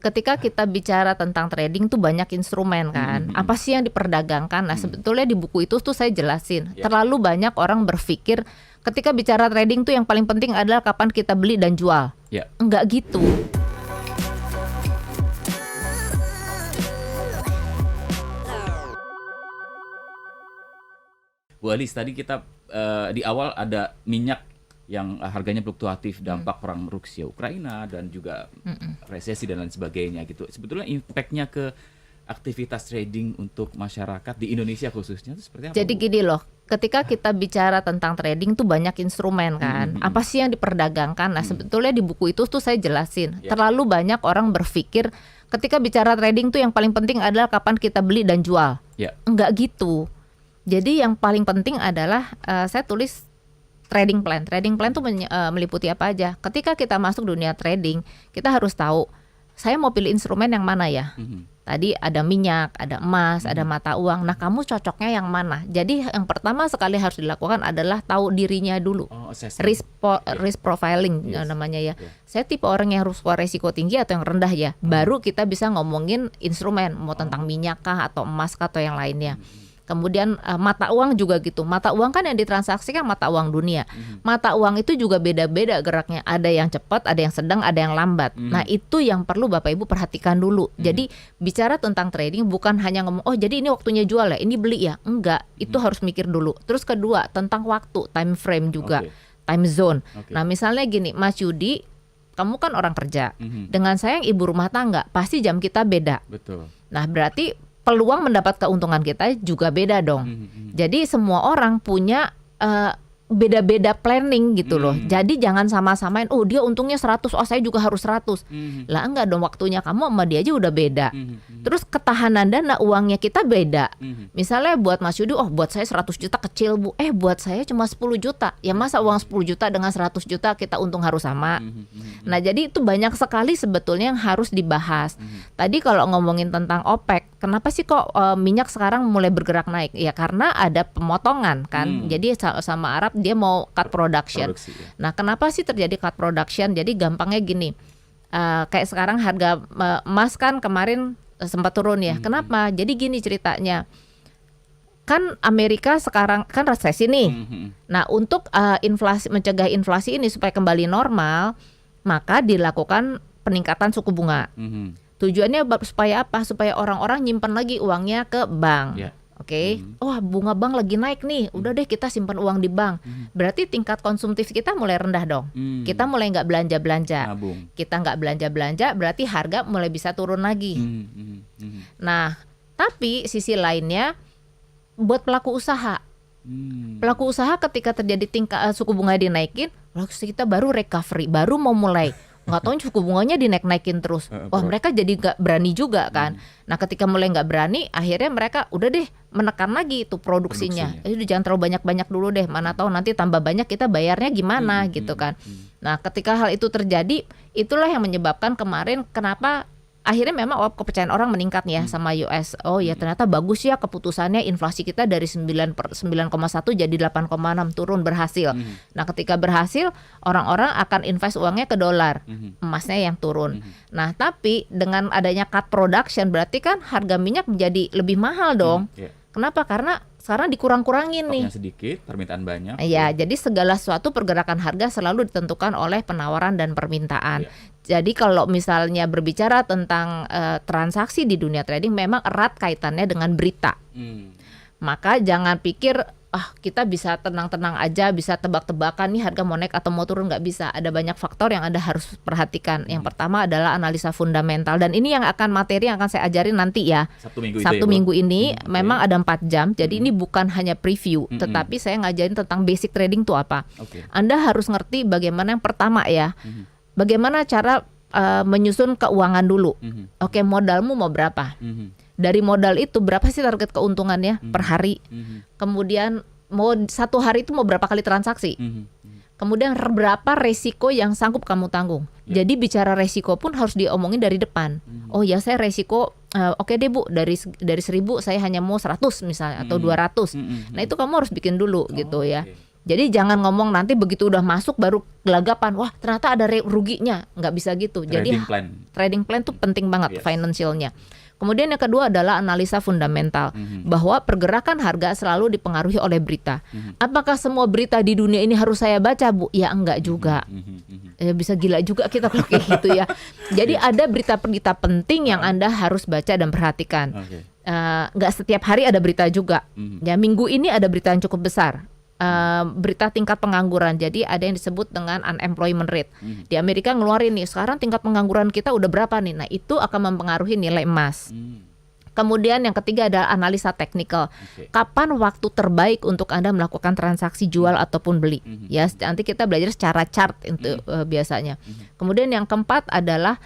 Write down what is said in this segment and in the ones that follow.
ketika kita bicara tentang trading tuh banyak instrumen kan. Apa sih yang diperdagangkan? Nah, sebetulnya di buku itu tuh saya jelasin. Terlalu banyak orang berpikir ketika bicara trading tuh yang paling penting adalah kapan kita beli dan jual. Enggak gitu. Bu Alis, tadi kita di awal ada minyak yang harganya fluktuatif, dampak perang Rusia Ukraina dan juga resesi dan lain sebagainya gitu. Sebetulnya impactnya ke aktivitas trading untuk masyarakat di Indonesia khususnya itu seperti apa? Jadi gini loh, ketika kita bicara tentang trading tuh banyak instrumen kan. Apa sih yang diperdagangkan? Nah, sebetulnya di buku itu tuh saya jelasin. Terlalu banyak orang berpikir ketika bicara trading tuh yang paling penting adalah kapan kita beli dan jual. Enggak gitu. Jadi yang paling penting adalah saya tulis trading plan. Trading plan tuh meliputi apa aja. Ketika kita masuk dunia trading, kita harus tahu saya mau pilih instrumen yang mana ya. Tadi ada minyak, ada emas, ada mata uang. Nah, kamu cocoknya yang mana? Jadi yang pertama sekali harus dilakukan adalah tahu dirinya dulu. Risk profiling namanya ya. Saya tipe orang yang harus resiko tinggi atau yang rendah ya. Baru kita bisa ngomongin instrumen, mau tentang minyak kah atau emas kah atau yang lainnya. Kemudian mata uang juga gitu. Mata uang kan yang ditransaksikan mata uang dunia. Mata uang itu juga beda-beda geraknya. Ada yang cepat, ada yang sedang, ada yang lambat. Nah, itu yang perlu Bapak Ibu perhatikan dulu. Jadi bicara tentang trading bukan hanya ngomong, oh jadi ini waktunya jual ya, ini beli ya. Enggak, itu harus mikir dulu. Terus kedua, tentang waktu, time frame juga, time zone. Nah, misalnya gini, Mas Yudi, kamu kan orang kerja. Dengan saya yang ibu rumah tangga, pasti jam kita beda. Betul. Nah, berarti peluang mendapat keuntungan kita juga beda dong. Jadi semua orang punya beda-beda planning gitu loh. Jadi jangan sama-samain, oh dia untungnya 100, oh saya juga harus 100. Lah enggak dong, waktunya kamu sama dia aja udah beda. Terus ketahanan dana uangnya kita beda. Misalnya buat Mas Yudi, oh buat saya 100 juta kecil Bu. Buat saya cuma 10 juta. Ya masa uang 10 juta dengan 100 juta kita untung harus sama. Nah, jadi itu banyak sekali sebetulnya yang harus dibahas. Tadi kalau ngomongin tentang OPEC, kenapa sih kok minyak sekarang mulai bergerak naik? Ya karena ada pemotongan kan. Jadi sama Arab dia mau cut production. Nah, kenapa sih terjadi cut production? Jadi gampangnya gini, kayak sekarang harga emas kan kemarin sempat turun ya. Kenapa? Jadi gini ceritanya, kan Amerika sekarang kan resesi nih. Nah, untuk mencegah inflasi ini supaya kembali normal, maka dilakukan peningkatan suku bunga. Tujuannya supaya apa? Supaya orang-orang nyimpan lagi uangnya ke bank. Oh bunga bank lagi naik nih, udah deh kita simpan uang di bank. Berarti tingkat konsumtif kita mulai rendah dong. Kita mulai nggak belanja-belanja. Kita nggak belanja-belanja, berarti harga mulai bisa turun lagi. Nah, tapi sisi lainnya buat pelaku usaha. Pelaku usaha ketika terjadi tingkat suku bunga dinaikin, kita baru recovery, baru mau mulai. Nggak tahu suku bunganya dinaik-naikin terus. Wah, mereka jadi nggak berani juga kan. Nah, ketika mulai nggak berani, akhirnya mereka udah deh menekan lagi itu produksinya. Jadi jangan terlalu banyak-banyak dulu deh. Mana tahu nanti tambah banyak kita bayarnya gimana gitu kan. Nah, ketika hal itu terjadi, itulah yang menyebabkan kemarin kenapa akhirnya memang kepercayaan orang meningkat ya sama US. Oh ya ternyata bagus ya keputusannya, inflasi kita dari 9,1 jadi 8,6 turun, berhasil. Nah, ketika berhasil, orang-orang akan invest uangnya ke dolar, emasnya yang turun. Nah, tapi dengan adanya cut production berarti kan harga minyak menjadi lebih mahal dong. Kenapa? Karena sekarang dikurang-kurangin nih. Stoknya sedikit, permintaan banyak. Iya, jadi segala sesuatu pergerakan harga selalu ditentukan oleh penawaran dan permintaan. Jadi kalau misalnya berbicara tentang transaksi di dunia trading memang erat kaitannya dengan berita. Maka jangan pikir kita bisa tenang-tenang aja, bisa tebak-tebakan nih harga mau naik atau mau turun, nggak bisa. Ada banyak faktor yang Anda harus perhatikan. Yang pertama adalah analisa fundamental, dan ini yang materi yang akan saya ajarin nanti ya. Sabtu minggu ini memang ada 4 jam. Jadi ini bukan hanya preview, tetapi saya ngajarin tentang basic trading itu apa. Anda harus ngerti bagaimana yang pertama ya. Bagaimana cara menyusun keuangan dulu. Modalmu mau berapa? Dari modal itu berapa sih target keuntungannya per hari? Kemudian mau satu hari itu mau berapa kali transaksi? Kemudian berapa resiko yang sanggup kamu tanggung? Jadi bicara resiko pun harus diomongin dari depan. Oh ya, saya resiko oke deh Bu, dari 1.000 saya hanya mau 100 misalnya atau 200. Nah, itu kamu harus bikin dulu gitu ya. Jadi jangan ngomong nanti begitu udah masuk baru gelagapan, wah ternyata ada ruginya, nggak bisa gitu. Jadi trading plan tuh penting banget, financialnya. Kemudian yang kedua adalah analisa fundamental, bahwa pergerakan harga selalu dipengaruhi oleh berita. Apakah semua berita di dunia ini harus saya baca, Bu? Ya enggak juga. Ya, bisa gila juga kita kalau kayak gitu ya. Jadi ada berita-berita penting yang Anda harus baca dan perhatikan. Nggak setiap hari ada berita juga. Ya, minggu ini ada berita yang cukup besar. Berita tingkat pengangguran. Jadi ada yang disebut dengan unemployment rate. Di Amerika ngeluarin nih, sekarang tingkat pengangguran kita udah berapa nih. Nah, itu akan mempengaruhi nilai emas. Kemudian yang ketiga adalah analisa teknikal. Kapan waktu terbaik untuk Anda melakukan transaksi jual ataupun beli? Ya, nanti kita belajar secara chart itu biasanya. Kemudian yang keempat adalah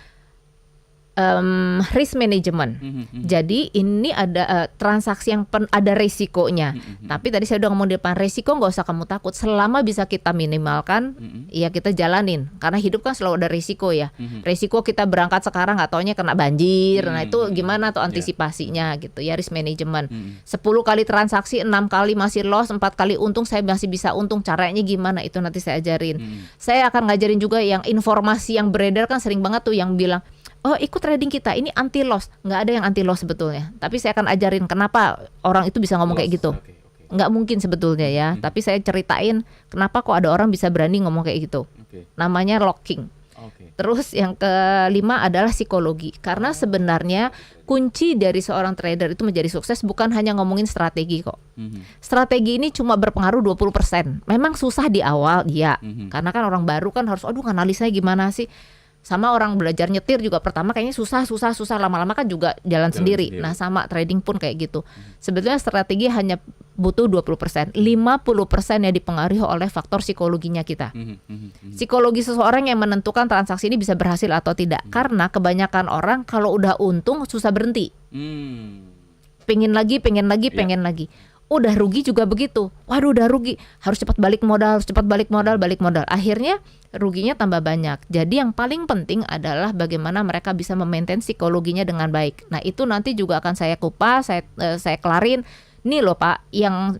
risk management. Jadi ini ada transaksi yang ada resikonya. Tapi tadi saya udah ngomong di depan, resiko nggak usah kamu takut. Selama bisa kita minimalkan, ya kita jalanin. Karena hidup kan selalu ada resiko ya. Resiko kita berangkat sekarang nggak taunya kena banjir. Nah itu gimana tuh antisipasinya gitu ya, risk management. 10 kali transaksi, 6 kali masih loss, 4 kali untung, saya masih bisa untung. Caranya gimana? Itu nanti saya ajarin. Saya akan ngajarin juga yang informasi yang beredar kan sering banget tuh yang bilang, oh ikut trading kita ini anti loss. Nggak ada yang anti loss sebetulnya. Tapi saya akan ajarin kenapa orang itu bisa ngomong kayak gitu. Nggak mungkin sebetulnya ya. Tapi saya ceritain kenapa kok ada orang bisa berani ngomong kayak gitu. Namanya locking. Terus yang kelima adalah psikologi. Karena sebenarnya kunci dari seorang trader itu menjadi sukses bukan hanya ngomongin strategi kok. Strategi ini cuma berpengaruh 20%. Memang susah di awal, iya. Karena kan orang baru kan harus, aduh analisanya gimana sih. Sama orang belajar nyetir juga pertama kayaknya susah, lama-lama kan juga jalan sendiri. Nah sama trading pun kayak gitu. Sebetulnya strategi hanya butuh 20%, 50% yang dipengaruhi oleh faktor psikologinya kita. Psikologi seseorang yang menentukan transaksi ini bisa berhasil atau tidak. Karena kebanyakan orang kalau udah untung susah berhenti. Pengen lagi. Udah rugi juga begitu. Waduh udah rugi, harus cepat balik modal. Akhirnya ruginya tambah banyak. Jadi yang paling penting adalah bagaimana mereka bisa memaintain psikologinya dengan baik. Nah itu nanti juga akan saya kupas, saya kelarin. Nih loh Pak, yang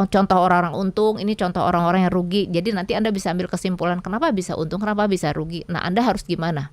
contoh orang-orang untung, ini contoh orang-orang yang rugi. Jadi nanti Anda bisa ambil kesimpulan kenapa bisa untung, kenapa bisa rugi. Nah Anda harus gimana?